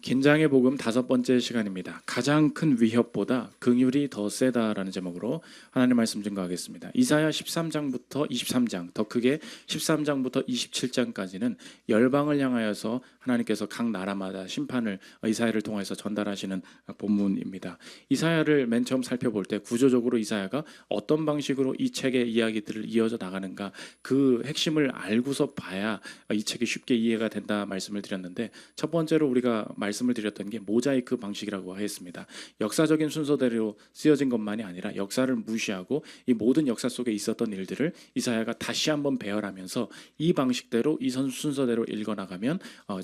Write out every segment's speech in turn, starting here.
긴장의 복음 5번째 시간입니다. 가장 큰 위협보다 긍휼이 더 세다라는 제목으로 하나님 말씀 증거하겠습니다. 이사야 13장부터 23장, 더 크게 13장부터 27장까지는 열방을 향하여서 하나님께서 각 나라마다 심판을 이사야를 통해서 전달하시는 본문입니다. 이사야를 맨 처음 살펴볼 때 구조적으로 이사야가 어떤 방식으로 이 책의 이야기들을 이어져 나가는가, 그 핵심을 알고서 봐야 이 책이 쉽게 이해가 된다 말씀을 드렸는데, 첫 번째로 우리가 말씀을 드렸던 게 모자이크 방식이라고 했습니다. 역사적인 순서대로 쓰여진 것만이 아니라 역사를 무시하고 이 모든 역사 속에 있었던 일들을 이사야가 다시 한번 배열하면서 이 방식대로 이 순서대로 읽어나가면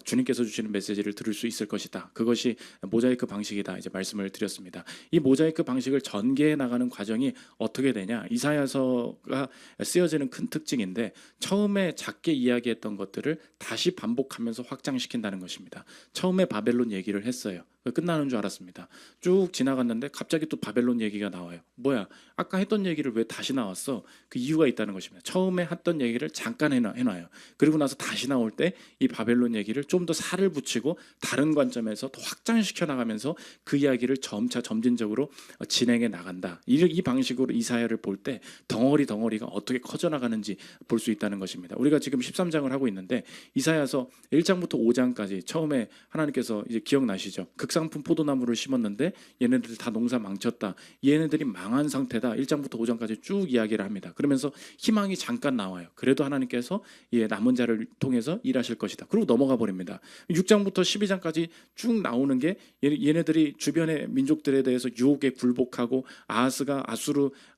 주님께서 주시는 메시지를 들을 수 있을 것이다. 그것이 모자이크 방식이다. 이제 말씀을 드렸습니다. 이 모자이크 방식을 전개해 나가는 과정이 어떻게 되냐? 이사야서가 쓰여지는 큰 특징인데, 처음에 작게 이야기했던 것들을 다시 반복하면서 확장시킨다는 것입니다. 처음에 바벨론 얘기를 했어요. 끝나는 줄 알았습니다. 쭉 지나갔는데 갑자기 또 바벨론 얘기가 나와요. 뭐야? 아까 했던 얘기를 왜 다시 나왔어? 그 이유가 있다는 것입니다. 처음에 했던 얘기를 잠깐 해놔요. 그리고 나서 다시 나올 때 이 바벨론 얘기를 좀 더 살을 붙이고 다른 관점에서 더 확장시켜 나가면서 그 이야기를 점차 점진적으로 진행해 나간다. 이 방식으로 이사야를 볼 때 덩어리가 어떻게 커져 나가는지 볼 수 있다는 것입니다. 우리가 지금 13장을 하고 있는데 이사야서 1장부터 5장까지 처음에 하나님께서 이제 기억나시죠? 극상품 포도나무를 심었는데 얘네들 다 농사 망쳤다. 얘네들이 망한 상태다. 1장부터 5장까지 쭉 이야기를 합니다. 그러면서 희망이 잠깐 나와요. 그래도 하나님께서 남은 자를 통해서 일하실 것이다. 그리고 넘어가 버립니다. 6장부터 12장까지 쭉 나오는 게 얘네들이 주변의 민족들에 대해서 유혹에 굴복하고 아하스가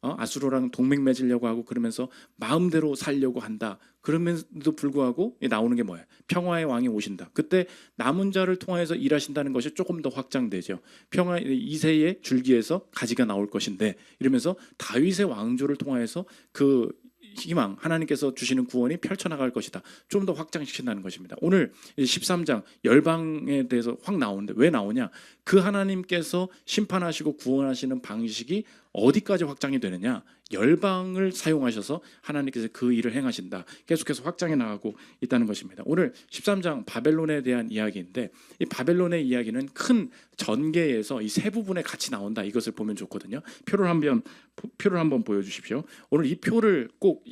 아수르랑 동맹 맺으려고 하고 그러면서 마음대로 살려고 한다. 그럼에도 불구하고 나오는 게 뭐예요? 평화의 왕이 오신다. 그때 남은 자를 통해서 일하신다는 것이 조금 더 확장되죠. 평화 이새의 줄기에서 가지가 나올 것인데, 이러면서 다윗의 왕조를 통해서 그 희망, 하나님께서 주시는 구원이 펼쳐나갈 것이다. 좀 더 확장시킨다는 것입니다. 오늘 13장 열방에 대해서 확 나오는데 왜 나오냐? 그 하나님께서 심판하시고 구원하시는 방식이 어디까지 확장이 되느냐? 열방을 사용하셔서 하나님께서 그 일을 행하신다. 계속해서 확장해 나가고 있다는 것입니다. 오늘 13장 바벨론에 대한 이야기인데, 이 바벨론의 이야기는 큰 전개에서 이 세 부분에 같이 나온다. 이것을 보면 좋거든요. 표를 한번 보여주십시오. 오늘 이 표를 꼭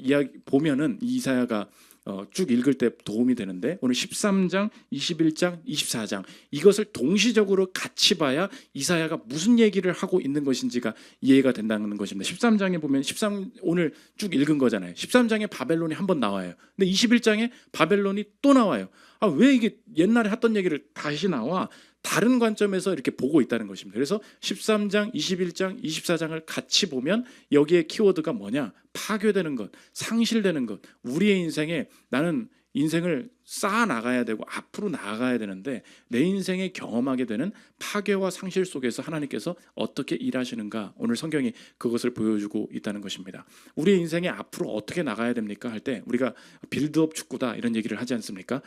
보면은 이사야가 쭉 읽을 때 도움이 되는데, 오늘 13장, 21장, 24장 이것을 동시적으로 같이 봐야 이사야가 무슨 얘기를 하고 있는 것인지가 이해가 된다는 것입니다. 13장에 보면 오늘 쭉 읽은 거잖아요. 13장에 바벨론이 한번 나와요. 근데 21장에 바벨론이 또 나와요. 왜 이게 옛날에 했던 얘기를 다시 나와? 다른 관점에서 이렇게 보고 있다는 것입니다. 그래서 13장, 21장, 24장을 같이 보면 여기에 키워드가 뭐냐? 파괴되는 것, 상실되는 것. 우리의 인생에 나는 인생을 쌓아 나가야 되고 앞으로 나아가야 되는데, 내 인생에 경험하게 되는 파괴와 상실 속에서 하나님께서 어떻게 일하시는가, 오늘 성경이 그것을 보여주고 있다는 것입니다. 우리 인생에 앞으로 어떻게 나가야 됩니까? 할 때 우리가 빌드업 축구다 이런 얘기를 하지 않습니까?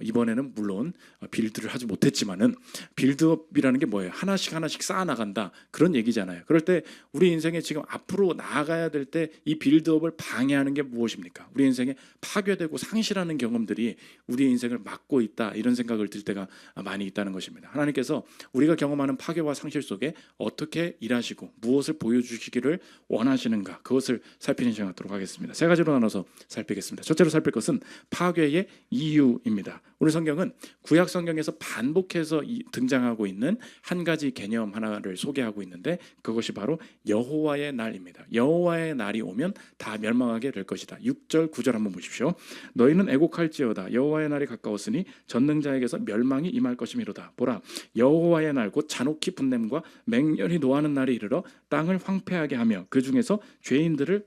이번에는 물론 빌드를 하지 못했지만은 빌드업이라는 게 뭐예요? 하나씩 쌓아 나간다, 그런 얘기잖아요. 그럴 때 우리 인생에 지금 앞으로 나아가야 될 때 이 빌드업을 방해하는 게 무엇입니까? 우리 인생에 파괴되고 상실하는 경험들이 우리 인생을 막고 있다, 이런 생각을 들 때가 많이 있다는 것입니다. 하나님께서 우리가 경험하는 파괴와 상실 속에 어떻게 일하시고 무엇을 보여주시기를 원하시는가, 그것을 살피는 시간 갖도록 하겠습니다. 세 가지로 나눠서 살피겠습니다. 첫째로 살필 것은 파괴의 이유입니다. 오늘 성경은 구약 성경에서 반복해서 등장하고 있는 한 가지 개념 하나를 소개하고 있는데, 그것이 바로 여호와의 날입니다. 여호와의 날이 오면 다 멸망하게 될 것이다. 6절 9절 한번 보십시오. 너희는 애곡할지어다. 여호와의 날이 가까웠으니 전능자에게서 멸망이 임할 것이미로다. 보라, 여호와의 날 곧 잔혹히 분냄과 맹렬히 노하는 날이 이르러 땅을 황폐하게 하며 그 중에서 죄인들을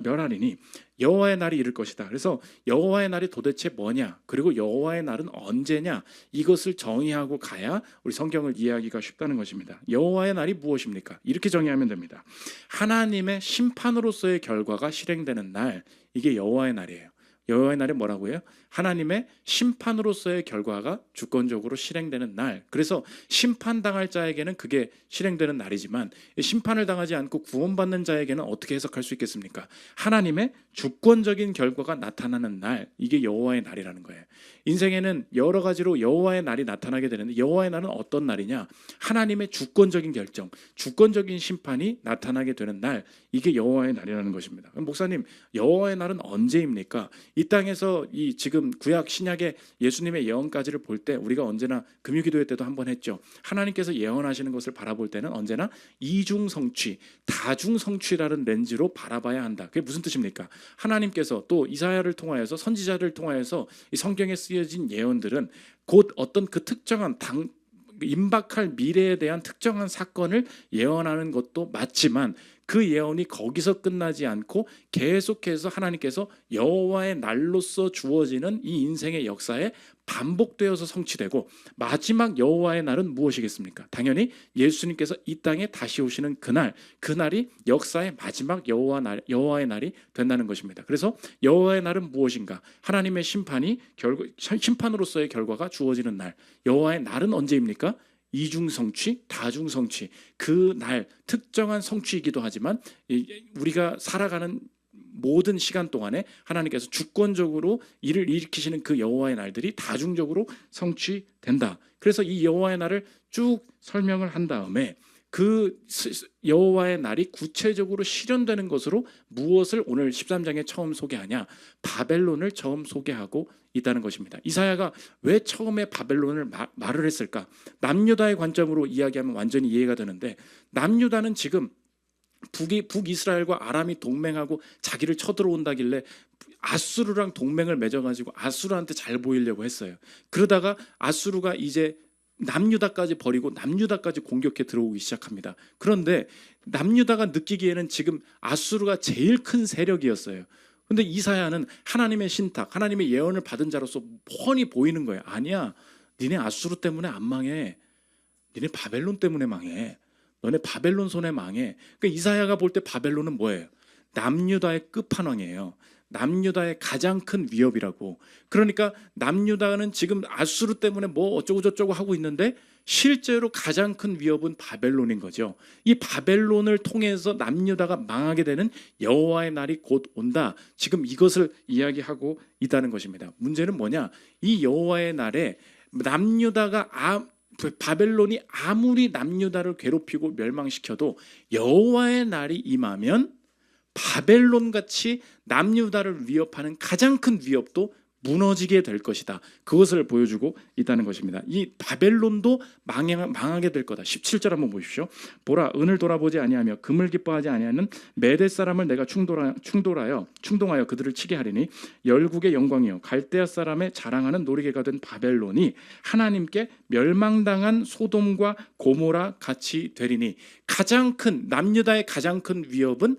멸하리니 여호와의 날이 이를 것이다. 그래서 여호와의 날이 도대체 뭐냐, 그리고 여호와의 날은 언제냐, 이것을 정의하고 가야 우리 성경을 이해하기가 쉽다는 것입니다. 여호와의 날이 무엇입니까? 이렇게 정의하면 됩니다. 하나님의 심판으로서의 결과가 실행되는 날, 이게 여호와의 날이에요. 여호와의 날이 뭐라고 해요? 하나님의 심판으로서의 결과가 주권적으로 실행되는 날. 그래서 심판당할 자에게는 그게 실행되는 날이지만, 심판을 당하지 않고 구원받는 자에게는 어떻게 해석할 수 있겠습니까? 하나님의 주권적인 결과가 나타나는 날, 이게 여호와의 날이라는 거예요. 인생에는 여러 가지로 여호와의 날이 나타나게 되는데 여호와의 날은 어떤 날이냐? 하나님의 주권적인 결정, 주권적인 심판이 나타나게 되는 날, 이게 여호와의 날이라는 것입니다. 그럼 목사님, 여호와의 날은 언제입니까? 이 땅에서 이 지금 구약 신약의 예수님의 예언까지를 볼 때 우리가 언제나 금요기도회 때도 한번 했죠. 하나님께서 예언하시는 것을 바라볼 때는 언제나 이중성취, 다중성취라는 렌즈로 바라봐야 한다. 그게 무슨 뜻입니까? 하나님께서 또 이사야를 통하여서 선지자를 통하여서 이 성경에 쓰여진 예언들은 곧 어떤 그 특정한 임박할 미래에 대한 특정한 사건을 예언하는 것도 맞지만 그 예언이 거기서 끝나지 않고 계속해서 하나님께서 여호와의 날로서 주어지는 이 인생의 역사에 반복되어서 성취되고 마지막 여호와의 날은 무엇이겠습니까? 당연히 예수님께서 이 땅에 다시 오시는 그날이 역사의 마지막 여호와의 날이 된다는 것입니다. 그래서 여호와의 날은 무엇인가? 하나님의 심판으로서의 결과가 주어지는 날. 여호와의 날은 언제입니까? 이중성취, 다중성취, 그 날 특정한 성취이기도 하지만 우리가 살아가는 모든 시간 동안에 하나님께서 주권적으로 일을 일으키시는 그 여호와의 날들이 다중적으로 성취된다. 그래서 이 여호와의 날을 쭉 설명을 한 다음에 그 여호와의 날이 구체적으로 실현되는 것으로 무엇을 오늘 13장에 처음 소개하냐? 바벨론을 처음 소개하고 있다는 것입니다. 이사야가 왜 처음에 바벨론을 말을 했을까? 남유다의 관점으로 이야기하면 완전히 이해가 되는데, 남유다는 지금 북이스라엘과 아람이 동맹하고 자기를 쳐들어온다길래 아수르랑 동맹을 맺어가지고 아수르한테 잘 보이려고 했어요. 그러다가 아수르가 이제 남유다까지 버리고 남유다까지 공격해 들어오기 시작합니다. 그런데 남유다가 느끼기에는 지금 아수르가 제일 큰 세력이었어요. 근데 이사야는 하나님의 신탁, 하나님의 예언을 받은 자로서 훤히 보이는 거예요. 아니야, 니네 아수르 때문에 안 망해. 니네 바벨론 때문에 망해. 너네 바벨론 손에 망해. 그러니까 이사야가 볼 때 바벨론은 뭐예요? 남유다의 끝판왕이에요. 남유다의 가장 큰 위협이라고. 그러니까 남유다는 지금 아수르 때문에 뭐 어쩌고 저쩌고 하고 있는데 실제로 가장 큰 위협은 바벨론인 거죠. 이 바벨론을 통해서 남유다가 망하게 되는 여호와의 날이 곧 온다. 지금 이것을 이야기하고 있다는 것입니다. 문제는 뭐냐? 이 여호와의 날에 바벨론이 아무리 남유다를 괴롭히고 멸망시켜도 여호와의 날이 임하면 바벨론같이 남유다를 위협하는 가장 큰 위협도 무너지게 될 것이다. 그것을 보여주고 있다는 것입니다. 이 바벨론도 망하게 될 거다. 17절 한번 보십시오. 보라, 은을 돌아보지 아니하며 금을 기뻐하지 아니하는 메대 사람을 내가 충동하여 그들을 치게 하리니 열국의 영광이요 갈대아 사람의 자랑하는 놀이개가 된 바벨론이 하나님께 멸망당한 소돔과 고모라 같이 되리니. 남유다의 가장 큰 위협은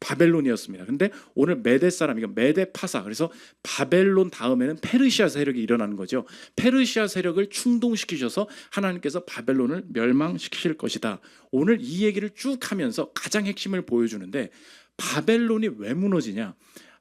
바벨론이었습니다. 근데 오늘 메대 사람, 이거 메대 파사, 그래서 바벨론 다음에는 페르시아 세력이 일어나는 거죠. 페르시아 세력을 충동시키셔서 하나님께서 바벨론을 멸망시키실 것이다. 오늘 이 얘기를 쭉 하면서 가장 핵심을 보여주는데, 바벨론이 왜 무너지냐?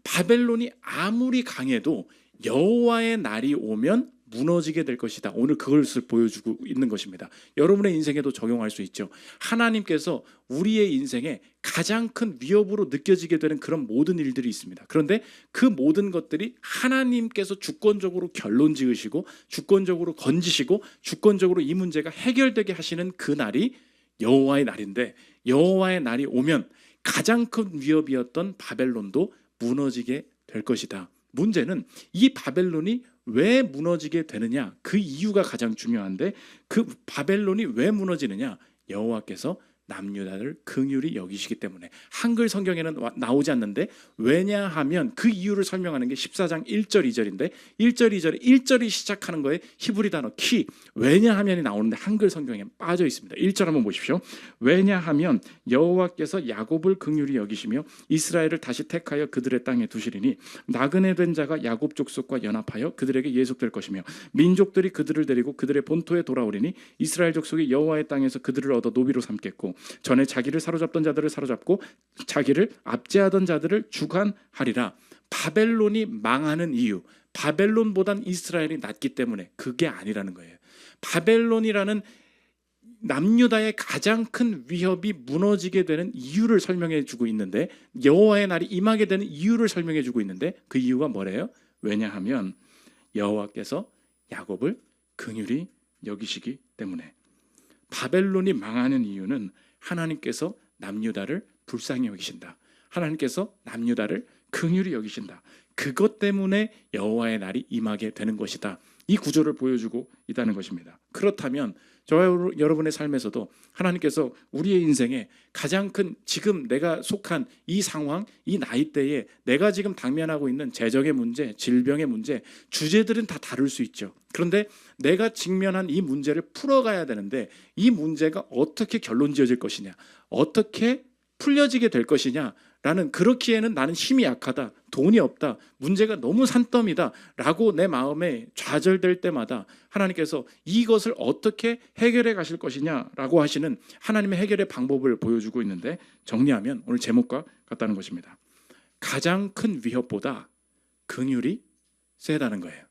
바벨론이 아무리 강해도 여호와의 날이 오면 무너지게 될 것이다. 오늘 그것을 보여주고 있는 것입니다. 여러분의 인생에도 적용할 수 있죠. 하나님께서 우리의 인생에 가장 큰 위협으로 느껴지게 되는 그런 모든 일들이 있습니다. 그런데 그 모든 것들이 하나님께서 주권적으로 결론 지으시고 주권적으로 건지시고 주권적으로 이 문제가 해결되게 하시는 그 날이 여호와의 날인데, 여호와의 날이 오면 가장 큰 위협이었던 바벨론도 무너지게 될 것이다. 문제는 이 바벨론이 왜 무너지게 되느냐? 그 이유가 가장 중요한데, 그 바벨론이 왜 무너지느냐? 여호와께서 남유다를 긍휼히 여기시기 때문에. 한글 성경에는 나오지 않는데, 왜냐하면 그 이유를 설명하는 게 14장 1절 2절인데 1절 2절에 1절이 시작하는 거에 히브리 단어 키 왜냐하면이 나오는데 한글 성경에 빠져 있습니다. 1절 한번 보십시오. 왜냐하면 여호와께서 야곱을 긍휼히 여기시며 이스라엘을 다시 택하여 그들의 땅에 두시리니 나그네 된 자가 야곱 족속과 연합하여 그들에게 예속될 것이며 민족들이 그들을 데리고 그들의 본토에 돌아오리니 이스라엘 족속이 여호와의 땅에서 그들을 얻어 노비로 삼겠고 전에 자기를 사로잡던 자들을 사로잡고 자기를 압제하던 자들을 주관하리라. 바벨론이 망하는 이유, 바벨론보단 이스라엘이 낫기 때문에 그게 아니라는 거예요. 바벨론이라는 남유다의 가장 큰 위협이 무너지게 되는 이유를 설명해 주고 있는데, 여호와의 날이 임하게 되는 이유를 설명해 주고 있는데, 그 이유가 뭐래요? 왜냐하면 여호와께서 야곱을 긍휼히 여기시기 때문에. 바벨론이 망하는 이유는 하나님께서 남유다를 불쌍히 여기신다. 하나님께서 남유다를 긍휼히 여기신다. 그것 때문에 여호와의 날이 임하게 되는 것이다. 이 구조를 보여주고 있다는 것입니다. 그렇다면 저와 여러분의 삶에서도 하나님께서 우리의 인생에 가장 큰, 지금 내가 속한 이 상황, 이 나이대에 내가 지금 당면하고 있는 재정의 문제, 질병의 문제, 주제들은 다 다를 수 있죠. 그런데 내가 직면한 이 문제를 풀어가야 되는데, 이 문제가 어떻게 결론 지어질 것이냐, 어떻게 풀려지게 될 것이냐 라는, 그렇기에는 나는 힘이 약하다, 돈이 없다, 문제가 너무 산더미다 라고 내 마음에 좌절될 때마다 하나님께서 이것을 어떻게 해결해 가실 것이냐라고 하시는 하나님의 해결의 방법을 보여주고 있는데, 정리하면 오늘 제목과 같다는 것입니다. 가장 큰 위협보다 긍휼이 세다는 거예요.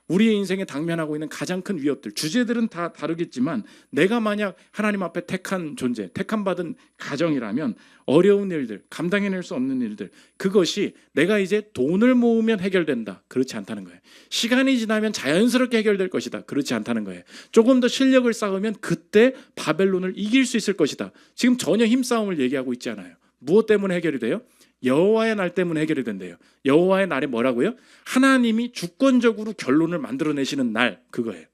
우리의 인생에 당면하고 있는 가장 큰 위협들, 주제들은 다 다르겠지만, 내가 만약 하나님 앞에 택한 존재, 택한 받은 가정이라면 어려운 일들, 감당해낼 수 없는 일들, 그것이 내가 이제 돈을 모으면 해결된다, 그렇지 않다는 거예요. 시간이 지나면 자연스럽게 해결될 것이다, 그렇지 않다는 거예요. 조금 더 실력을 쌓으면 그때 바벨론을 이길 수 있을 것이다. 지금 전혀 힘싸움을 얘기하고 있지 않아요. 무엇 때문에 해결이 돼요? 여호와의 날 때문에 해결이 된대요. 여호와의 날이 뭐라고요? 하나님이 주권적으로 결론을 만들어내시는 날, 그거예요.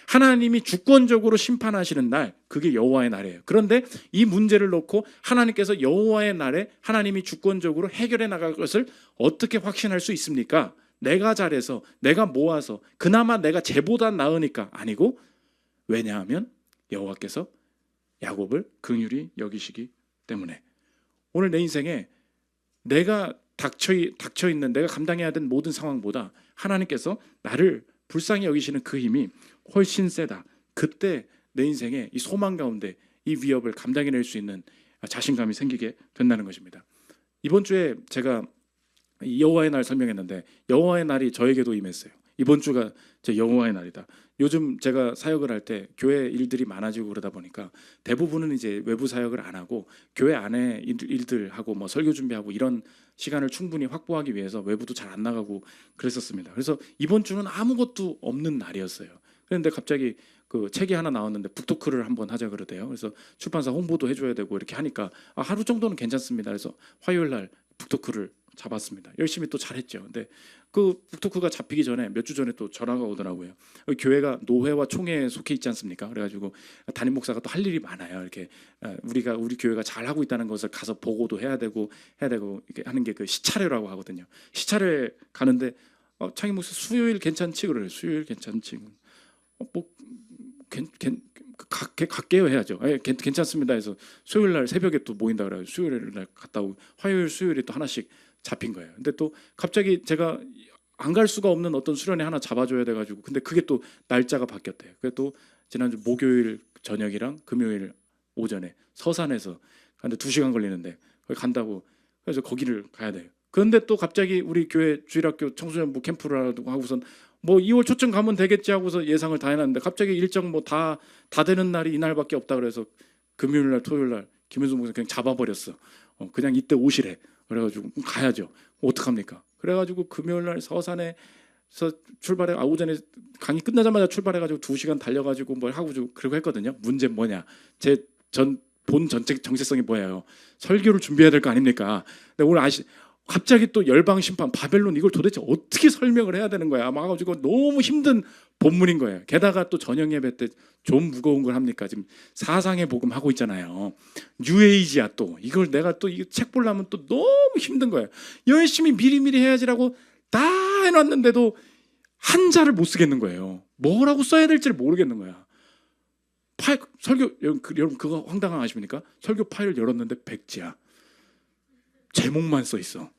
하나님이 주권적으로 심판하시는 날, 그게 여호와의 날이에요. 그런데 이 문제를 놓고 하나님께서 여호와의 날에 하나님이 주권적으로 해결해 나갈 것을 어떻게 확신할 수 있습니까? 내가 잘해서, 내가 모아서, 그나마 내가 쟤보다 나으니까 아니고, 왜냐하면 여호와께서 야곱을 긍휼히 여기시기 때문에. 오늘 내 인생에 내가 닥쳐 있는, 내가 감당해야 되는 모든 상황보다 하나님께서 나를 불쌍히 여기시는 그 힘이 훨씬 세다. 그때 내 인생에 이 소망 가운데 이 위협을 감당해낼 수 있는 자신감이 생기게 된다는 것입니다. 이번 주에 제가 여호와의 날 설명했는데, 여호와의 날이 저에게도 임했어요. 이번 주가 제 여호와의 날이다. 요즘 제가 사역을 할 때 교회 일들이 많아지고 그러다 보니까 대부분은 이제 외부 사역을 안 하고 교회 안에 일들하고 뭐 설교 준비하고 이런 시간을 충분히 확보하기 위해서 외부도 잘 안 나가고 그랬었습니다. 그래서 이번 주는 아무것도 없는 날이었어요. 그런데 갑자기 그 책이 하나 나왔는데 북토크를 한번 하자 그러대요. 그래서 출판사 홍보도 해줘야 되고 이렇게 하니까 하루 정도는 괜찮습니다. 그래서 화요일 날 북토크를 잡았습니다. 열심히 또 잘했죠. 근데 그 북토크가 잡히기 전에 몇 주 전에 또 전화가 오더라고요. 교회가 노회와 총회에 속해 있지 않습니까? 그래가지고 담임 목사가 또 할 일이 많아요. 이렇게 우리 교회가 잘 하고 있다는 것을 가서 보고도 해야 되고 이렇게 하는 게 그 시차례라고 하거든요. 시차례 가는데 창희 목사 수요일 괜찮지? 그래요. 수요일 괜찮지? 갈게요 해야죠. 괜찮습니다 해서 수요일 날 새벽에 또 모인다 그래요. 수요일 날 갔다 오고 화요일 수요일에 또 하나씩 잡힌 거예요. 근데 또 갑자기 제가 안 갈 수가 없는 어떤 수련회 하나 잡아줘야 돼가지고, 근데 그게 또 날짜가 바뀌었대요. 그게 또 지난주 목요일 저녁이랑 금요일 오전에 서산에서 근데 2시간 걸리는데 거기 간다고, 그래서 거기를 가야 돼요. 그런데 또 갑자기 우리 교회 주일학교 청소년부 캠프를 하고선 뭐 2월 초쯤 가면 되겠지 하고서 예상을 다 해놨는데 갑자기 일정 뭐 다 되는 날이 이날밖에 없다 그래서 금요일 날 토요일 날 김현수 목사 그냥 잡아버렸어. 그냥 이때 오시래. 그래가지고 가야죠. 어떡합니까? 그래가지고 금요일 날 서산에서 출발해, 오전에 강의 끝나자마자 출발해가지고 2시간 달려가지고 뭘 하고 그러고 했거든요. 문제는 뭐냐? 제 본 정체성이 뭐예요? 설교를 준비해야 될 거 아닙니까? 근데 오늘 갑자기 또 열방 심판 바벨론, 이걸 도대체 어떻게 설명을 해야 되는 거야? 막 가지고 너무 힘든 본문인 거예요. 게다가 또 저녁 예배 때 좀 무거운 걸 합니까? 지금 사상의 복음 하고 있잖아요. 뉴에이지야. 또 이걸 내가 또 이 책 보려면 또 너무 힘든 거예요. 열심히 미리미리 해야지라고 다 해놨는데도 한자를 못 쓰겠는 거예요. 뭐라고 써야 될지를 모르겠는 거야. 설교 여러분 그거 황당한 거 아십니까? 설교 파일을 열었는데 백지야. 제목만 써 있어.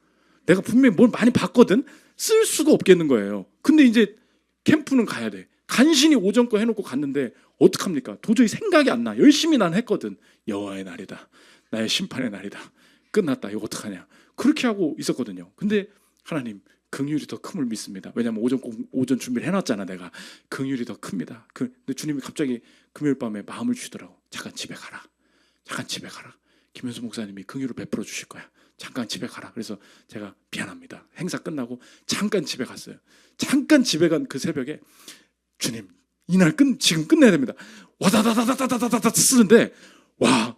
내가 분명히 뭘 많이 봤거든. 쓸 수가 없겠는 거예요. 근데 이제 캠프는 가야 돼. 간신히 오전 거 해놓고 갔는데 어떡합니까? 도저히 생각이 안 나. 열심히 난 했거든. 여호와의 날이다. 나의 심판의 날이다. 끝났다. 이거 어떡하냐. 그렇게 하고 있었거든요. 근데 하나님 긍휼이 더 큼을 믿습니다. 왜냐하면 오전 준비를 해놨잖아. 내가 긍휼이 더 큽니다. 근데 주님이 갑자기 금요일 밤에 마음을 주더라고. 잠깐 집에 가라. 잠깐 집에 가라. 김현수 목사님이 긍휼을 베풀어 주실 거야. 잠깐 집에 가라. 그래서 제가 미안합니다. 행사 끝나고 잠깐 집에 갔어요. 잠깐 집에 간 그 새벽에 주님 이날 지금 끝내야 됩니다. 와다다다다다다다다 쓰는데 와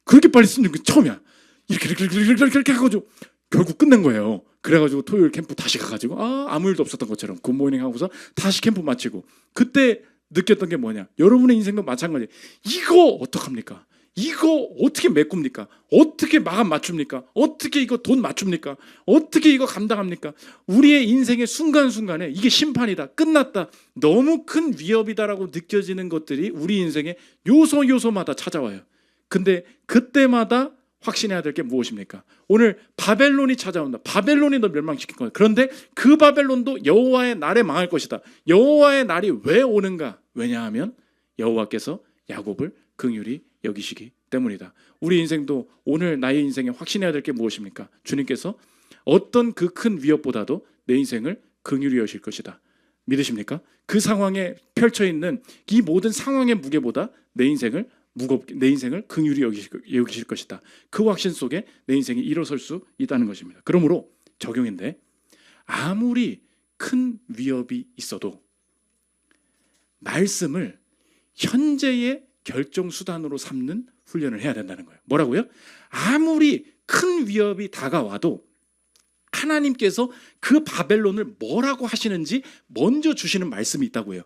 그렇게 빨리 쓰는 게 처음이야. 이렇게 해가지고 결국 끝낸 거예요. 그래가지고 토요일 캠프 다시 가가지고 아무 일도 없었던 것처럼 굿모닝 하고서 다시 캠프 마치고 그때 느꼈던 게 뭐냐. 여러분의 인생도 마찬가지. 이거 어떡합니까? 이거 어떻게 메꿉니까? 어떻게 마감 맞춥니까? 어떻게 이거 돈 맞춥니까? 어떻게 이거 감당합니까? 우리의 인생의 순간순간에 이게 심판이다, 끝났다, 너무 큰 위협이다라고 느껴지는 것들이 우리 인생의 요소마다 찾아와요. 근데 그때마다 확신해야 될 게 무엇입니까? 오늘 바벨론이 찾아온다. 바벨론이 너 멸망시킬 거야. 그런데 그 바벨론도 여호와의 날에 망할 것이다. 여호와의 날이 왜 오는가? 왜냐하면 여호와께서 야곱을 긍휼히 여기시기 때문이다. 우리 인생도 오늘 나의 인생에 확신해야 될 게 무엇입니까? 주님께서 어떤 그 큰 위협보다도 내 인생을 긍휼히 여실 것이다. 믿으십니까? 그 상황에 펼쳐 있는 이 모든 상황의 무게보다 내 인생을 긍휼히 여기실 것이다. 그 확신 속에 내 인생이 일어설 수 있다는 것입니다. 그러므로 적용인데 아무리 큰 위협이 있어도 말씀을 현재의 결정 수단으로 삼는 훈련을 해야 된다는 거예요. 뭐라고요? 아무리 큰 위협이 다가와도 하나님께서 그 바벨론을 뭐라고 하시는지 먼저 주시는 말씀이 있다고요.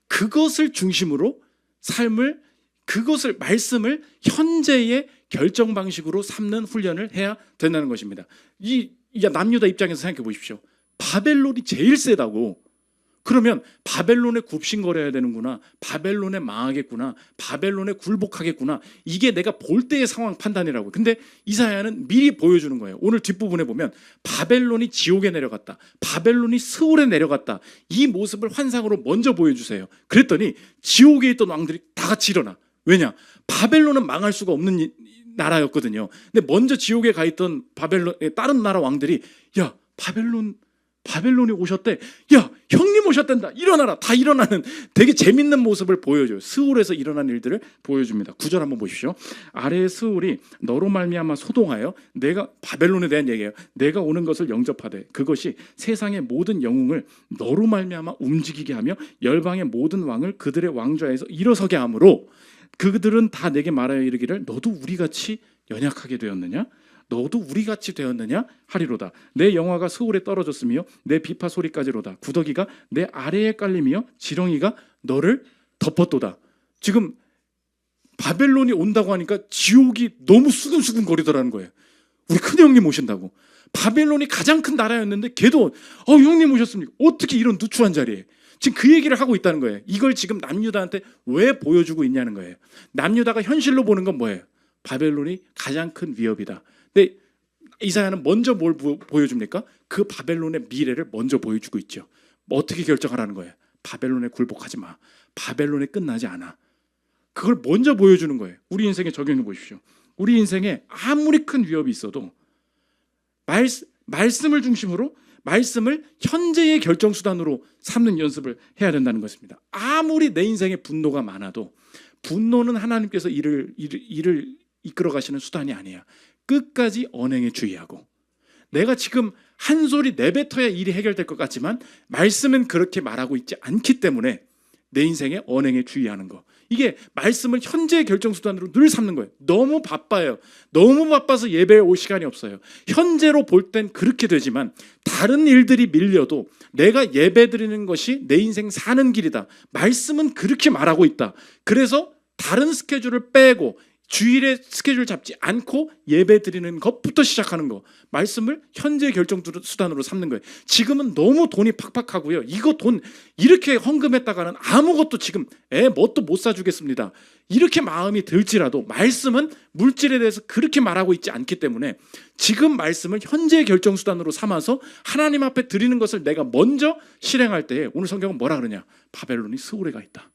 그것을 중심으로 말씀을 현재의 결정 방식으로 삼는 훈련을 해야 된다는 것입니다. 이 남유다 입장에서 생각해 보십시오. 바벨론이 제일 세다고. 그러면 바벨론에 굽신거려야 되는구나. 바벨론에 망하겠구나. 바벨론에 굴복하겠구나. 이게 내가 볼 때의 상황 판단이라고. 근데 이사야는 미리 보여주는 거예요. 오늘 뒷부분에 보면 바벨론이 지옥에 내려갔다. 바벨론이 스올에 내려갔다. 이 모습을 환상으로 먼저 보여주세요. 그랬더니 지옥에 있던 왕들이 다 같이 일어나. 왜냐? 바벨론은 망할 수가 없는 나라였거든요. 근데 먼저 지옥에 가 있던 다른 나라 왕들이 야 바벨론이 오셨대. 야 형님 오셨단다. 일어나라. 다 일어나는 되게 재밌는 모습을 보여줘요. 스올에서 일어난 일들을 보여줍니다. 9절 한번 보십시오. 아래의 스올이 너로 말미암아 소동하여 내가 바벨론에 대한 얘기예요. 내가 오는 것을 영접하되 그것이 세상의 모든 영웅을 너로 말미암아 움직이게 하며 열방의 모든 왕을 그들의 왕좌에서 일어서게 하므로 그들은 다 내게 말하여 이르기를 너도 우리같이 연약하게 되었느냐? 너도 우리같이 되었느냐 하리로다. 내 영화가 스올에 떨어졌으며 내 비파 소리까지로다. 구더기가 내 아래에 깔리며 지렁이가 너를 덮었도다. 지금 바벨론이 온다고 하니까 지옥이 너무 수근수근 거리더라는 거예요. 우리 큰형님 오신다고. 바벨론이 가장 큰 나라였는데 걔도 형님 오셨습니까? 어떻게 이런 누추한 자리에. 지금 그 얘기를 하고 있다는 거예요. 이걸 지금 남유다한테 왜 보여주고 있냐는 거예요. 남유다가 현실로 보는 건 뭐예요? 바벨론이 가장 큰 위협이다. 근데 이사야는 먼저 뭘 보여줍니까? 그 바벨론의 미래를 먼저 보여주고 있죠. 어떻게 결정하라는 거예요? 바벨론에 굴복하지 마. 바벨론에 끝나지 않아. 그걸 먼저 보여주는 거예요. 우리 인생에 적용해 보십시오. 우리 인생에 아무리 큰 위협이 있어도 말씀을 중심으로 말씀을 현재의 결정 수단으로 삼는 연습을 해야 된다는 것입니다. 아무리 내 인생에 분노가 많아도 분노는 하나님께서 일을 이끌어 가시는 수단이 아니야. 끝까지 언행에 주의하고 내가 지금 한 소리 내뱉어야 일이 해결될 것 같지만 말씀은 그렇게 말하고 있지 않기 때문에 내 인생의 언행에 주의하는 거. 이게 말씀을 현재의 결정 수단으로 늘 삼는 거예요. 너무 바빠요. 너무 바빠서 예배에 올 시간이 없어요. 현재로 볼 땐 그렇게 되지만 다른 일들이 밀려도 내가 예배 드리는 것이 내 인생 사는 길이다. 말씀은 그렇게 말하고 있다. 그래서 다른 스케줄을 빼고 주일에 스케줄 잡지 않고 예배 드리는 것부터 시작하는 거. 말씀을 현재 결정 수단으로 삼는 거예요. 지금은 너무 돈이 팍팍하고요. 이거 돈 이렇게 헌금했다가는 아무것도 지금 뭣도 못 사주겠습니다. 이렇게 마음이 들지라도 말씀은 물질에 대해서 그렇게 말하고 있지 않기 때문에 지금 말씀을 현재 결정 수단으로 삼아서 하나님 앞에 드리는 것을 내가 먼저 실행할 때 오늘 성경은 뭐라 그러냐? 바벨론이 스올에 가 있다.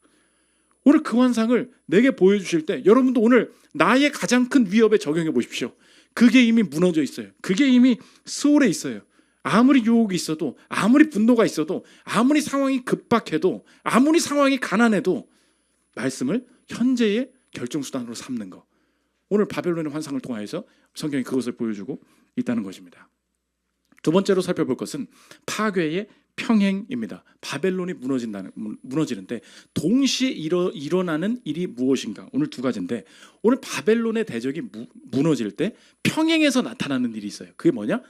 오늘 그 환상을 내게 보여주실 때 여러분도 오늘 나의 가장 큰 위협에 적용해 보십시오. 그게 이미 무너져 있어요. 그게 이미 스올에 있어요. 아무리 유혹이 있어도, 아무리 분노가 있어도, 아무리 상황이 급박해도, 아무리 상황이 가난해도 말씀을 현재의 결정수단으로 삼는 거. 오늘 바벨론의 환상을 통하여서 성경이 그것을 보여주고 있다는 것입니다. 두 번째로 살펴볼 것은 파괴의 평행입니다. 바벨론이 무너지는데 동시에 일어나는 일이 무엇인가? 오늘 두 가지인데, 오늘 바벨론의 대적이 무너질 때 평행해서 나타나는 일이 있어요. 그게 뭐냐?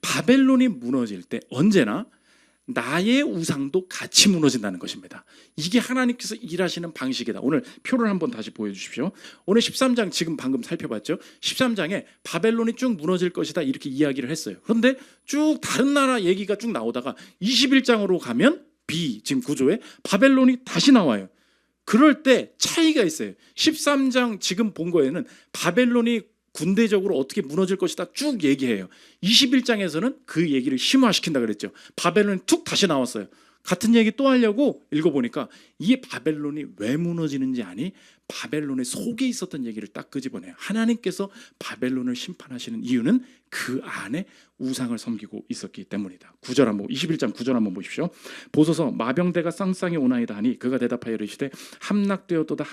바벨론이 무너질 때 언제나 나의 우상도 같이 무너진다는 것입니다. 이게 하나님께서 일하시는 방식이다. 오늘 표를 한번 다시 보여주십시오. 오늘 13장 지금 방금 살펴봤죠. 13장에 바벨론이 쭉 무너질 것이다 이렇게 이야기를 했어요. 그런데 쭉 다른 나라 얘기가 쭉 나오다가 21장으로 가면 지금 구조에 바벨론이 다시 나와요. 그럴 때 차이가 있어요. 13장 지금 본 거에는 바벨론이 군대적으로 어떻게 무너질 것이다 쭉 얘기해요. 21장에서는 그 얘기를 심화시킨다 그랬죠. 바벨론이 툭 다시 나왔어요. 같은 얘기 또 하려고 읽어보니까 이게 바벨론이 왜 무너지는지 아니? 바벨론의 속에 있었던 얘기를 딱 끄집어내요. 하나님께서 바벨론을 심판하시는 이유는 그 안에 우상을 섬기고 있었기 때문이다. 21장 9절 한번 보십시오. 보소서 마병대가 쌍쌍이 오나이다 하니 그가 대답하여 이르시되 함락되었도다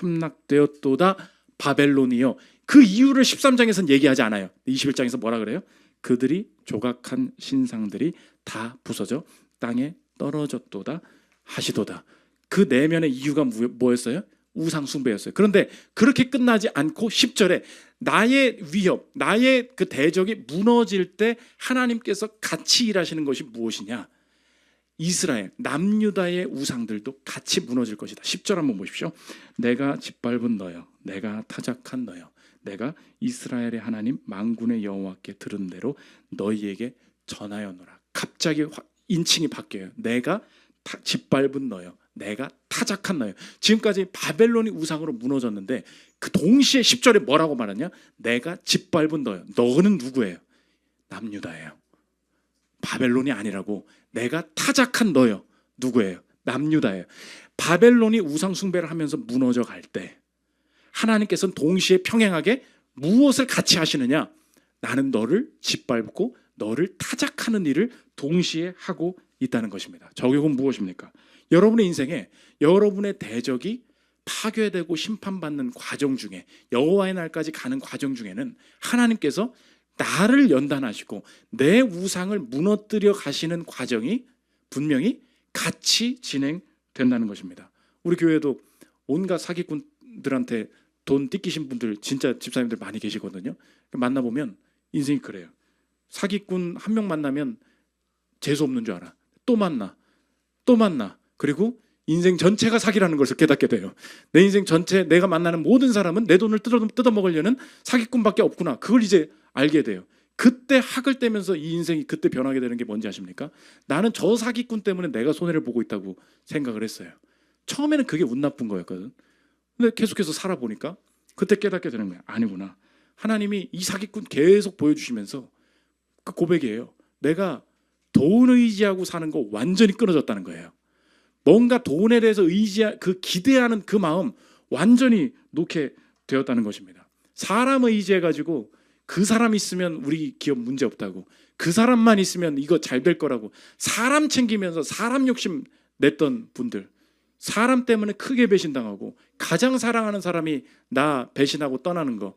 바벨론이요. 그 이유를 13장에서는 얘기하지 않아요. 21장에서 뭐라 그래요? 그들이 조각한 신상들이 다 부서져 땅에 떨어졌도다 하시도다. 그 내면의 이유가 뭐였어요? 우상 숭배였어요. 그런데 그렇게 끝나지 않고 10절에 나의 위협, 나의 그 대적이 무너질 때 하나님께서 같이 일하시는 것이 무엇이냐? 이스라엘, 남유다의 우상들도 같이 무너질 것이다. 10절 한번 보십시오. 내가 짓밟은 너여, 내가 타작한 너여, 내가 이스라엘의 하나님 만군의 여호와께 들은 대로 너희에게 전하였노라. 갑자기 인칭이 바뀌어요. 내가 짓밟은 너여, 내가 타작한 너여. 지금까지 바벨론이 우상으로 무너졌는데 그 동시에 10절에 뭐라고 말하냐? 내가 짓밟은 너여. 너는 누구예요? 남유다예요. 바벨론이 아니라고. 내가 타작한 너여. 누구예요? 남유다예요. 바벨론이 우상 숭배를 하면서 무너져 갈 때 하나님께서는 동시에 평행하게 무엇을 같이 하시느냐? 나는 너를 짓밟고 너를 타작하는 일을 동시에 하고 있다는 것입니다. 적용은 무엇입니까? 여러분의 인생에 여러분의 대적이 파괴되고 심판받는 과정 중에, 여호와의 날까지 가는 과정 중에는 하나님께서 나를 연단하시고 내 우상을 무너뜨려 가시는 과정이 분명히 같이 진행된다는 것입니다. 우리 교회도 온갖 사기꾼들한테 돈 띠끼신 분들, 진짜 집사님들 많이 계시거든요. 만나보면 인생이 그래요. 사기꾼 한 명 만나면 재수 없는 줄 알아. 또 만나. 그리고 인생 전체가 사기라는 것을 깨닫게 돼요. 내 인생 전체, 내가 만나는 모든 사람은 내 돈을 뜯어먹으려는 사기꾼밖에 없구나. 그걸 이제 알게 돼요. 그때 학을 떼면서 이 인생이 그때 변하게 되는 게 뭔지 아십니까? 나는 저 사기꾼 때문에 내가 손해를 보고 있다고 생각을 했어요. 처음에는 그게 운 나쁜 거였거든. 근데 계속해서 살아보니까 그때 깨닫게 되는 거야. 아니구나. 하나님이 이 사기꾼 계속 보여주시면서 그 고백이에요. 내가 돈 의지하고 사는 거 완전히 끊어졌다는 거예요. 뭔가 돈에 대해서 기대하는 그 마음 완전히 놓게 되었다는 것입니다. 사람 의지해가지고 그 사람 있으면 우리 기업 문제 없다고, 그 사람만 있으면 이거 잘 될 거라고 사람 챙기면서 사람 욕심 냈던 분들, 사람 때문에 크게 배신당하고 가장 사랑하는 사람이 나 배신하고 떠나는 거,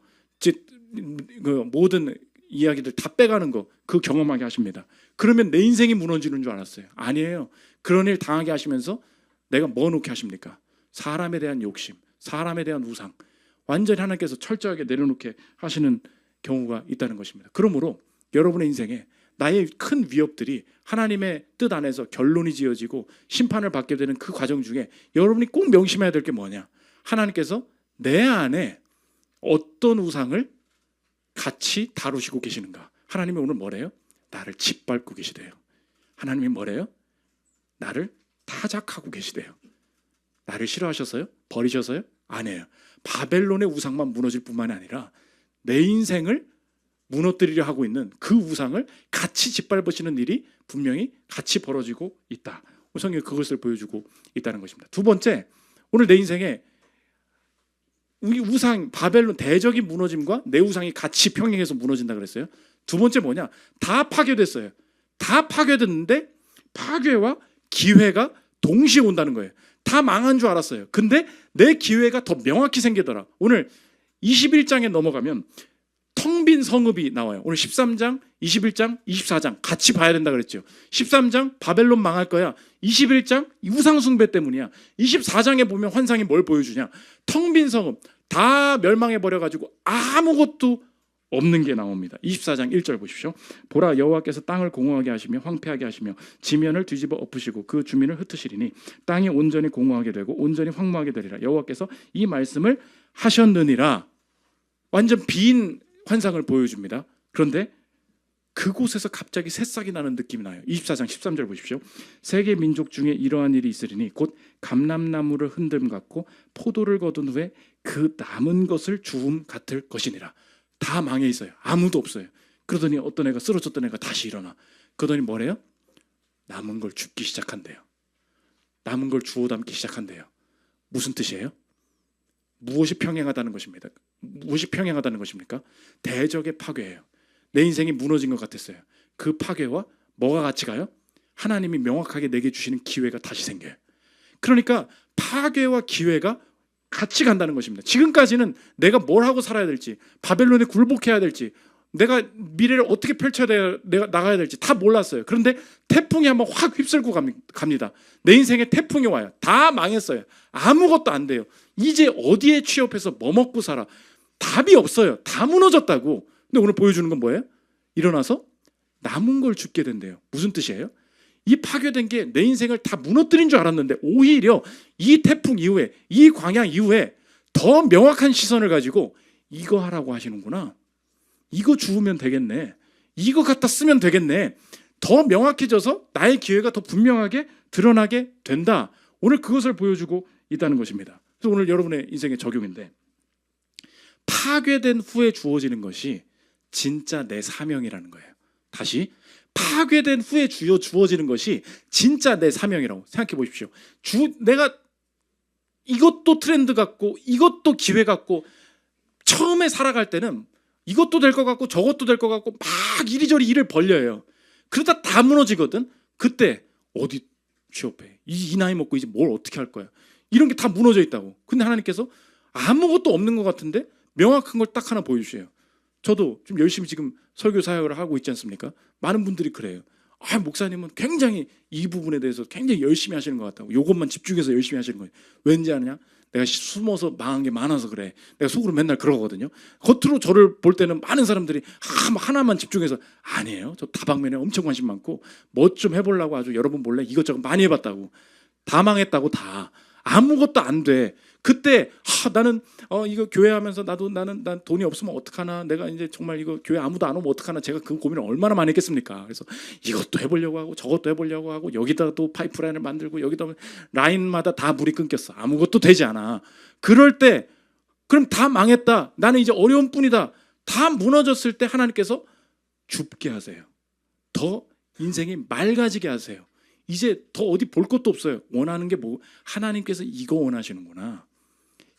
그 모든 이야기들 다 빼가는 거, 그 경험하게 하십니다. 그러면 내 인생이 무너지는 줄 알았어요. 아니에요. 그런 일 당하게 하시면서 내가 뭐 놓게 하십니까? 사람에 대한 욕심, 사람에 대한 우상, 완전히 하나님께서 철저하게 내려놓게 하시는 경우가 있다는 것입니다. 그러므로 여러분의 인생에 나의 큰 위협들이 하나님의 뜻 안에서 결론이 지어지고 심판을 받게 되는 그 과정 중에 여러분이 꼭 명심해야 될 게 뭐냐? 하나님께서 내 안에 어떤 우상을 같이 다루시고 계시는가? 하나님이 오늘 뭐래요? 나를 짓밟고 계시대요. 하나님이 뭐래요? 나를 타작하고 계시대요. 나를 싫어하셔서요? 버리셔서요? 아니에요. 바벨론의 우상만 무너질 뿐만이 아니라 내 인생을 무너뜨리려 하고 있는 그 우상을 같이 짓밟으시는 일이 분명히 같이 벌어지고 있다. 성경이 그것을 보여주고 있다는 것입니다. 두 번째, 오늘 내 인생에 우리 우상, 바벨론 대적이 무너짐과 내 우상이 같이 평행해서 무너진다 그랬어요. 두 번째 뭐냐? 다 파괴됐어요. 다 파괴됐는데 파괴와 기회가 동시에 온다는 거예요. 다 망한 줄 알았어요. 근데 내 기회가 더 명확히 생기더라. 오늘 21장에 넘어가면 텅 빈 성읍이 나와요. 오늘 13장, 21장, 24장 같이 봐야 된다 그랬죠. 13장 바벨론 망할 거야. 21장 우상 숭배 때문이야. 24장에 보면 환상이 뭘 보여주냐. 텅 빈 성읍 다 멸망해 버려 가지고 아무것도 없는 게 나옵니다. 24장 1절 보십시오. 보라 여호와께서 땅을 공허하게 하시며 황폐하게 하시며 지면을 뒤집어 엎으시고 그 주민을 흩으시리니 땅이 온전히 공허하게 되고 온전히 황무하게 되리라. 여호와께서 이 말씀을 하셨느니라. 완전 빈 환상을 보여줍니다. 그런데 그곳에서 갑자기 새싹이 나는 느낌이 나요. 24장 13절 보십시오. 세계 민족 중에 이러한 일이 있으리니 곧 감람나무를 흔들음 같고 포도를 거둔 후에 그 남은 것을 주움 같을 것이니라. 다 망해 있어요. 아무도 없어요. 그러더니 어떤 애가 쓰러졌던 애가 다시 일어나. 그러더니 뭐래요? 남은 걸 줍기 시작한대요. 남은 걸 주워 담기 시작한대요. 무슨 뜻이에요? 무엇이 평행하다는 것입니다. 무엇이 평행하다는 것입니까? 대적의 파괴예요. 내 인생이 무너진 것 같았어요. 그 파괴와 뭐가 같이 가요? 하나님이 명확하게 내게 주시는 기회가 다시 생겨요. 그러니까 파괴와 기회가 같이 간다는 것입니다. 지금까지는 내가 뭘 하고 살아야 될지, 바벨론에 굴복해야 될지, 내가 미래를 어떻게 펼쳐야 돼야 내가 나가야 될지 다 몰랐어요. 그런데 태풍이 한번 확 휩쓸고 갑니다. 내 인생에 태풍이 와요. 다 망했어요. 아무것도 안 돼요. 이제 어디에 취업해서 뭐 먹고 살아? 답이 없어요. 다 무너졌다고. 근데 오늘 보여주는 건 뭐예요? 일어나서 남은 걸 줍게 된대요. 무슨 뜻이에요? 이 파괴된 게 내 인생을 다 무너뜨린 줄 알았는데 오히려 이 태풍 이후에, 이 광야 이후에 더 명확한 시선을 가지고 이거 하라고 하시는구나. 이거 주우면 되겠네. 이거 갖다 쓰면 되겠네. 더 명확해져서 나의 기회가 더 분명하게 드러나게 된다. 오늘 그것을 보여주고 있다는 것입니다. 그래서 오늘 여러분의 인생의 적용인데, 파괴된 후에 주어지는 것이 진짜 내 사명이라는 거예요. 다시, 파괴된 후에 주어지는 것이 진짜 내 사명이라고 생각해 보십시오. 내가 이것도 트렌드 같고 이것도 기회 같고 처음에 살아갈 때는 이것도 될 것 같고 저것도 될 것 같고 막 이리저리 일을 벌려요. 그러다 다 무너지거든. 그때 어디 취업해? 이 나이 먹고 이제 뭘 어떻게 할 거야? 이런 게 다 무너져 있다고. 근데 하나님께서 아무것도 없는 것 같은데 명확한 걸 딱 하나 보여주세요. 저도 좀 열심히 지금 설교 사역을 하고 있지 않습니까? 많은 분들이 그래요. 목사님은 굉장히 이 부분에 대해서 굉장히 열심히 하시는 것 같다고. 이것만 집중해서 열심히 하시는 거예요. 왠지 아느냐? 내가 숨어서 망한 게 많아서 그래. 내가 속으로 맨날 그러거든요. 겉으로 저를 볼 때는 많은 사람들이 하나만 집중해서 아니에요. 저 다방면에 엄청 관심 많고 뭐 좀 해보려고 아주 여러분 몰래 이것저것 많이 해봤다고. 다 망했다고 다. 아무것도 안 돼. 그때 나는 이거 교회 하면서 난 돈이 없으면 어떡하나, 내가 이제 정말 이거 교회 아무도 안 오면 어떡하나, 제가 그 고민을 얼마나 많이 했겠습니까? 그래서 이것도 해보려고 하고 저것도 해보려고 하고 여기다 또 파이프라인을 만들고 여기다 라인마다 다 물이 끊겼어. 아무것도 되지 않아. 그럴 때 그럼 다 망했다. 나는 이제 어려운 뿐이다. 다 무너졌을 때 하나님께서 줍게 하세요. 더 인생이 맑아지게 하세요. 이제 더 어디 볼 것도 없어요. 원하는 게 뭐? 하나님께서 이거 원하시는구나.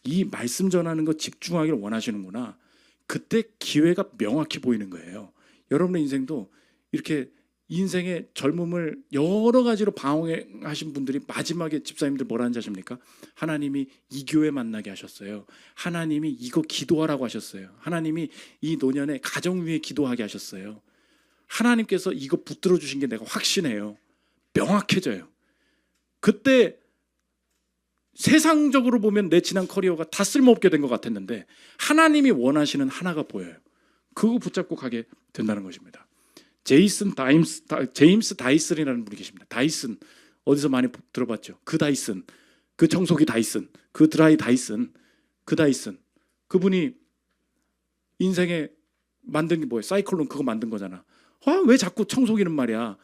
이 말씀 전하는 거 집중하기를 원하시는구나. 그때 기회가 명확히 보이는 거예요. 여러분의 인생도 이렇게 인생의 젊음을 여러 가지로 방황하신 분들이 마지막에 집사님들 뭐라 하는지 아십니까? 하나님이 이 교회 만나게 하셨어요. 하나님이 이거 기도하라고 하셨어요. 하나님이 이 노년에 가정 위에 기도하게 하셨어요. 하나님께서 이거 붙들어 주신 게 내가 확신해요. 명확해져요. 그때 세상적으로 보면 내 지난 커리어가 다 쓸모없게 된 것 같았는데 하나님이 원하시는 하나가 보여요. 그거 붙잡고 가게 된다는 것입니다. 제임스 다이슨이라는 분이 계십니다. 다이슨 어디서 많이 들어봤죠? 그 다이슨, 그 청소기 다이슨, 그 드라이 다이슨, 그 다이슨. 그분이 인생에 만든 게 뭐예요? 사이클론 그거 만든 거잖아. 왜 자꾸 청소기는 말이야?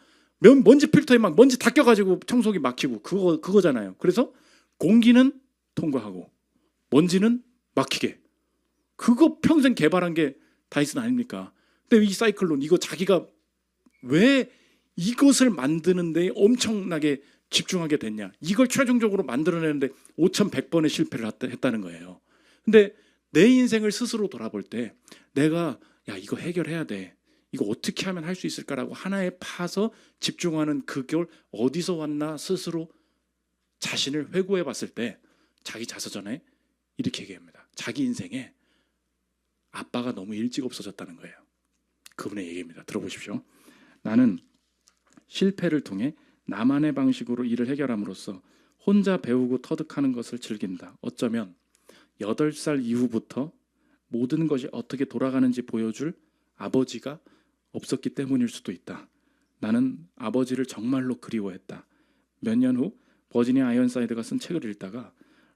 먼지 필터에 막 먼지 다 껴가지고 청소기 막히고 그거잖아요. 그래서 공기는 통과하고 먼지는 막히게. 그거 평생 개발한 게 다이슨 아닙니까? 근데 이 사이클론 이거 자기가 왜 이것을 만드는 데 엄청나게 집중하게 됐냐? 이걸 최종적으로 만들어내는데 5,100번의 실패를 했다는 거예요. 근데 내 인생을 스스로 돌아볼 때 내가 이거 해결해야 돼. 이거 어떻게 하면 할 수 있을까라고 하나에 파서 집중하는 그걸 어디서 왔나 스스로 자신을 회고해 봤을 때 자기 자서전에 이렇게 얘기합니다. 자기 인생에 아빠가 너무 일찍 없어졌다는 거예요. 그분의 얘기입니다. 들어보십시오. 나는 실패를 통해 나만의 방식으로 일을 해결함으로써 혼자 배우고 터득하는 것을 즐긴다. 어쩌면 8살 이후부터 모든 것이 어떻게 돌아가는지 보여줄 아버지가 없었기 때문일 수도 있다. 나는 아버지를 정말로 그리워했다. 몇 년 후 버지니아 아이언사이드가 쓴 책을 읽다가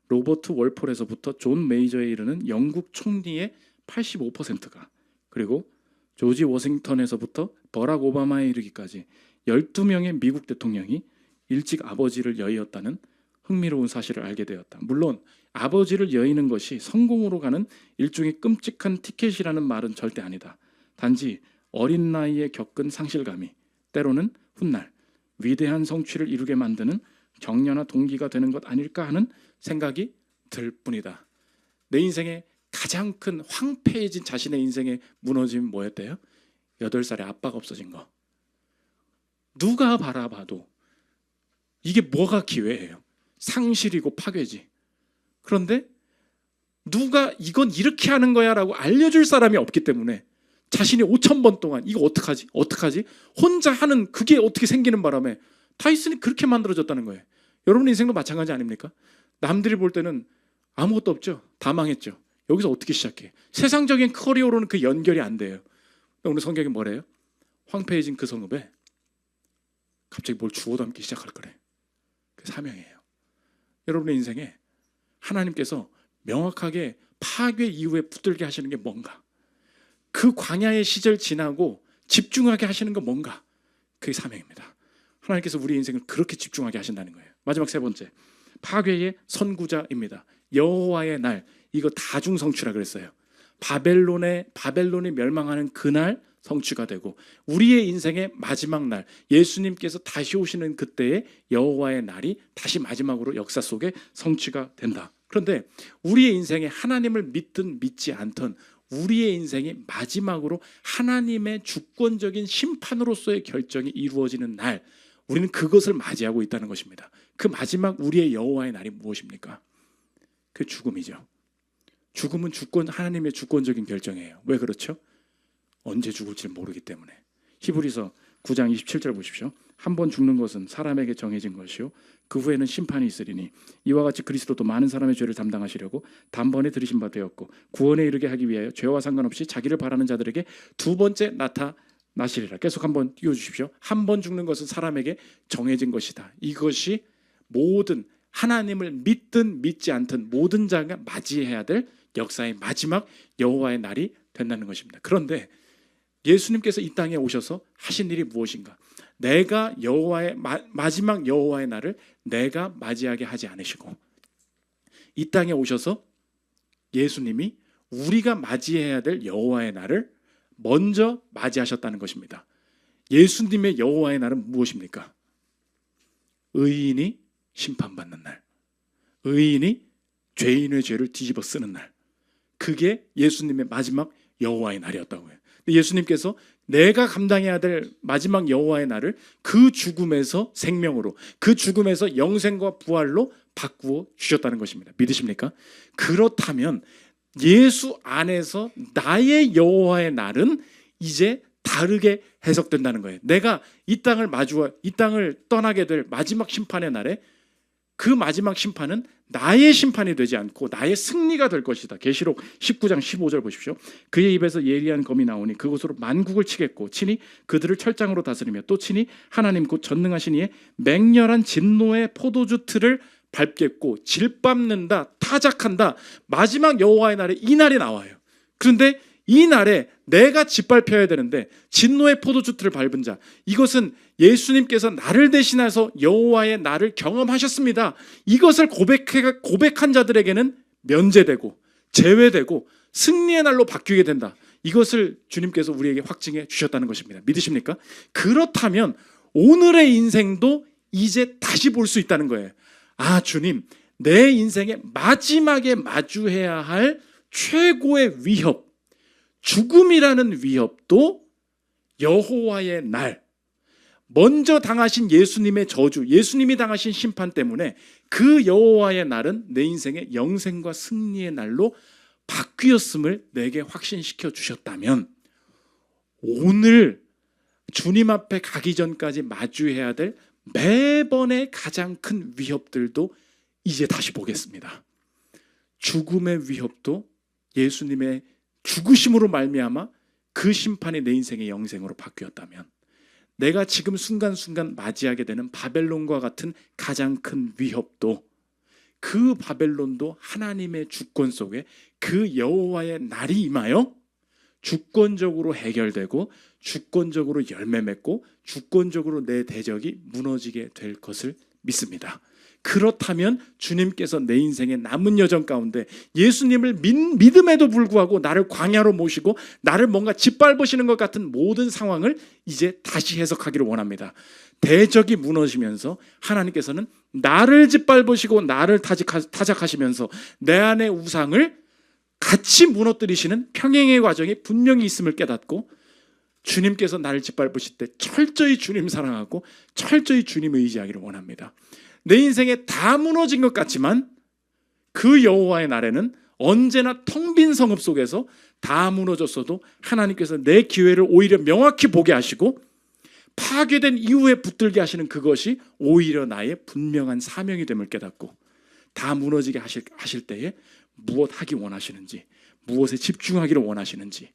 로버트 월폴에서부터 존 메이저에 이르는 영국 총리의 85%가, 그리고 조지 워싱턴에서부터 버락 오바마에 이르기까지 12명의 미국 대통령이 일찍 아버지를 여의었다는 흥미로운 사실을 알게 되었다. 물론 아버지를 여의는 것이 성공으로 가는 일종의 끔찍한 티켓이라는 말은 절대 아니다. 단지 어린 나이에 겪은 상실감이 때로는 훗날 위대한 성취를 이루게 만드는 격려나 동기가 되는 것 아닐까 하는 생각이 들 뿐이다. 내 인생의 가장 큰 황폐해진 자신의 인생의 무너짐이 뭐였대요? 8살에 아빠가 없어진 거. 누가 바라봐도 이게 뭐가 기회예요? 상실이고 파괴지. 그런데 누가 이건 이렇게 하는 거야 라고 알려줄 사람이 없기 때문에 자신이 5,000번 동안 이거 어떡하지? 어떡하지? 혼자 하는 그게 어떻게 생기는 바람에 타이슨이 그렇게 만들어졌다는 거예요. 여러분 인생도 마찬가지 아닙니까? 남들이 볼 때는 아무것도 없죠. 다 망했죠. 여기서 어떻게 시작해? 세상적인 커리어로는 그 연결이 안 돼요. 오늘 성경이 뭐래요? 황폐해진 그 성읍에 갑자기 뭘 주워 담기 시작할 거래. 그 사명이에요. 여러분의 인생에 하나님께서 명확하게 파괴 이후에 붙들게 하시는 게 뭔가, 그 광야의 시절 지나고 집중하게 하시는 건 뭔가, 그게 사명입니다. 하나님께서 우리 인생을 그렇게 집중하게 하신다는 거예요. 마지막 세 번째, 파괴의 선구자입니다. 여호와의 날, 이거 다중 성취라 그랬어요. 바벨론이 멸망하는 그날 성취가 되고, 우리의 인생의 마지막 날, 예수님께서 다시 오시는 그때의 여호와의 날이 다시 마지막으로 역사 속에 성취가 된다. 그런데 우리의 인생에 하나님을 믿든 믿지 않든 우리의 인생이 마지막으로 하나님의 주권적인 심판으로서의 결정이 이루어지는 날, 우리는 그것을 맞이하고 있다는 것입니다. 그 마지막 우리의 여호와의 날이 무엇입니까? 그 죽음이죠. 죽음은 하나님의 주권적인 결정이에요. 왜 그렇죠? 언제 죽을지 모르기 때문에. 히브리서 9장 27절 보십시오. 한 번 죽는 것은 사람에게 정해진 것이요 그 후에는 심판이 있으리니 이와 같이 그리스도도 많은 사람의 죄를 담당하시려고 단번에 들이신 바 되었고 구원에 이르게 하기 위하여 죄와 상관없이 자기를 바라는 자들에게 두 번째 나타나시리라. 계속 한번 띄워주십시오. 한 번 죽는 것은 사람에게 정해진 것이다. 이것이 모든 하나님을 믿든 믿지 않든 모든 자가 맞이해야 될 역사의 마지막 여호와의 날이 된다는 것입니다. 그런데 예수님께서 이 땅에 오셔서 하신 일이 무엇인가? 내가 마지막 여호와의 날을 내가 맞이하게 하지 않으시고 이 땅에 오셔서 예수님이 우리가 맞이해야 될 여호와의 날을 먼저 맞이하셨다는 것입니다. 예수님의 여호와의 날은 무엇입니까? 의인이 심판받는 날, 의인이 죄인의 죄를 뒤집어 쓰는 날, 그게 예수님의 마지막 여호와의 날이었다고 해요. 예수님께서 내가 감당해야 될 마지막 여호와의 날을 그 죽음에서 생명으로, 그 죽음에서 영생과 부활로 바꾸어 주셨다는 것입니다. 믿으십니까? 그렇다면 예수 안에서 나의 여호와의 날은 이제 다르게 해석된다는 거예요. 내가 이 땅을 떠나게 될 마지막 심판의 날에 그 마지막 심판은 나의 심판이 되지 않고 나의 승리가 될 것이다. 계시록 19장 15절 보십시오. 그의 입에서 예리한 검이 나오니 그곳으로 만국을 치겠고 친히 그들을 철장으로 다스리며 또 친히 하나님 곧 전능하신 이의 맹렬한 진노의 포도주 틀을 밟겠고 질밟는다, 타작한다. 마지막 여호와의 날에 이 날이 나와요. 그런데 이 날에 내가 짓밟혀야 되는데 진노의 포도주 틀을 밟은 자, 이것은 예수님께서 나를 대신해서 여호와의 날을 경험하셨습니다. 이것을 고백한 자들에게는 면제되고 제외되고 승리의 날로 바뀌게 된다. 이것을 주님께서 우리에게 확증해 주셨다는 것입니다. 믿으십니까? 그렇다면 오늘의 인생도 이제 다시 볼 수 있다는 거예요. 아, 주님, 내 인생의 마지막에 마주해야 할 최고의 위협, 죽음이라는 위협도 여호와의 날, 먼저 당하신 예수님의 저주, 예수님이 당하신 심판 때문에 그 여호와의 날은 내 인생의 영생과 승리의 날로 바뀌었음을 내게 확신시켜 주셨다면, 오늘 주님 앞에 가기 전까지 마주해야 될 매번의 가장 큰 위협들도 이제 다시 보겠습니다. 죽음의 위협도 예수님의 죽으심으로 말미암아 그 심판이 내 인생의 영생으로 바뀌었다면, 내가 지금 순간순간 맞이하게 되는 바벨론과 같은 가장 큰 위협도, 그 바벨론도 하나님의 주권 속에 그 여호와의 날이 임하여 주권적으로 해결되고 주권적으로 열매 맺고 주권적으로 내 대적이 무너지게 될 것을 믿습니다. 그렇다면 주님께서 내 인생의 남은 여정 가운데 예수님을 믿음에도 불구하고 나를 광야로 모시고 나를 뭔가 짓밟으시는 것 같은 모든 상황을 이제 다시 해석하기를 원합니다. 대적이 무너지면서 하나님께서는 나를 짓밟으시고 나를 타작하시면서 내 안의 우상을 같이 무너뜨리시는 평행의 과정이 분명히 있음을 깨닫고, 주님께서 나를 짓밟으실 때 철저히 주님 사랑하고 철저히 주님을 의지하기를 원합니다. 내 인생에 다 무너진 것 같지만 그 여호와의 날에는 언제나 텅 빈 성읍 속에서 다 무너졌어도 하나님께서 내 기회를 오히려 명확히 보게 하시고 파괴된 이후에 붙들게 하시는 그것이 오히려 나의 분명한 사명이 됨을 깨닫고, 다 무너지게 하실 때에 무엇 하기 원하시는지, 무엇에 집중하기를 원하시는지,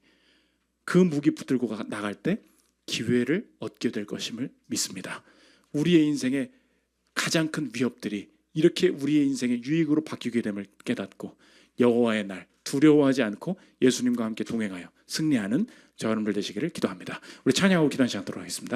그 무기 붙들고 나갈 때 기회를 얻게 될 것임을 믿습니다. 우리의 인생에 가장 큰 위협들이 이렇게 우리의 인생의 유익으로 바뀌게 됨을 깨닫고 여호와의 날 두려워하지 않고 예수님과 함께 동행하여 승리하는 저와 여러분들 되시기를 기도합니다. 우리 찬양하고 기도하는 시간 갖도록 하겠습니다.